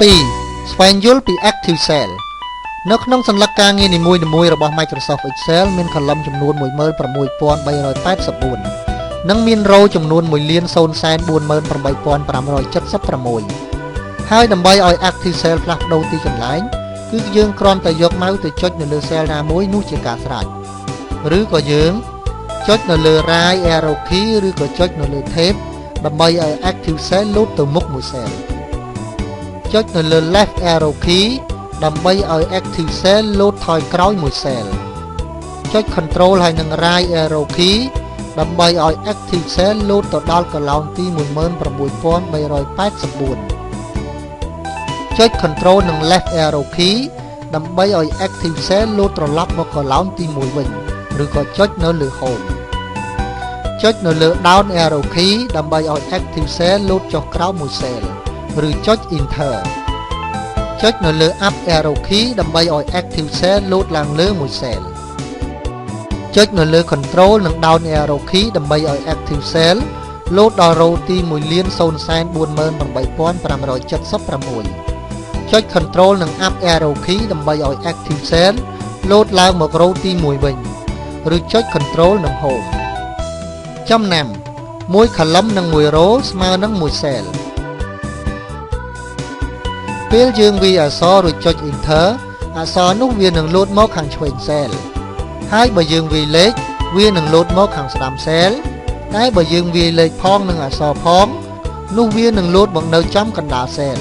2. ស្វែងយល់ពី Active Cell នៅក្នុងសន្លឹកការងារនីមួយៗរបស់ Microsoft Excel មាន column ចំនួន 16384 និងមាន row ចំនួន 1,048,576 ហើយដើម្បីឲ្យ Active Cell ផ្លាស់ប្ដូរទីកន្លែងគឺយើងគ្រាន់តែយក mouse ទៅចុចនៅលើ cell ណាមួយនោះជាការស្រេចឬក៏យើងចុចនៅលើ right arrow key ឬក៏ចុចនៅលើ tab ដើម្បីឲ្យ Active Cell លោតទៅមុខមួយ cell ចុចនៅលើ left arrow key ដើម្បីឲ្យ Active Cell លោតថយក្រោយមួយ cell ចុច Control ហើយនឹង right arrow key ដើម្បីឲ្យ Active Cell លោតទៅដល់ column ទី 19384 ចុច Control និង left arrow key ដើម្បីឲ្យ Active Cell លោតត្រឡប់មក column ទី 1 វិញឬក៏ចុចនៅលើ Home ចុចនៅលើ down arrow key ដើម្បីឲ្យ Active Cell លោតចុះក្រោមមួយ cell ឬចុច Enter ចុចនៅលើ up arrow key ដើម្បីឲ្យ Active Cell លោតឡើងលើមួយ cell ចុចនៅលើ Control និង down arrow key ដើម្បីឲ្យ Active Cell លោតដល់ row ទី 1,048,576 ចុច Control និង up arrow key ដើម្បីឲ្យ Active Cell លោតឡើងមក row ទី 1 វិញឬចុច Control និង Home ចំណាំមួយ column និងមួយ row ស្មើនឹងមួយ cell ពេលយើងវាយអក្សររួចចុច Enter អក្សរនោះវានឹងលោតមកខាងឆ្វេង cell ហើយបើយើងវាយលេខវានឹងលោតមកខាងស្ដាំ cell តែបើយើងវាយលេខផងនឹងអក្សរផងនោះវានឹងលោតមកនៅចំកណ្ដាល cell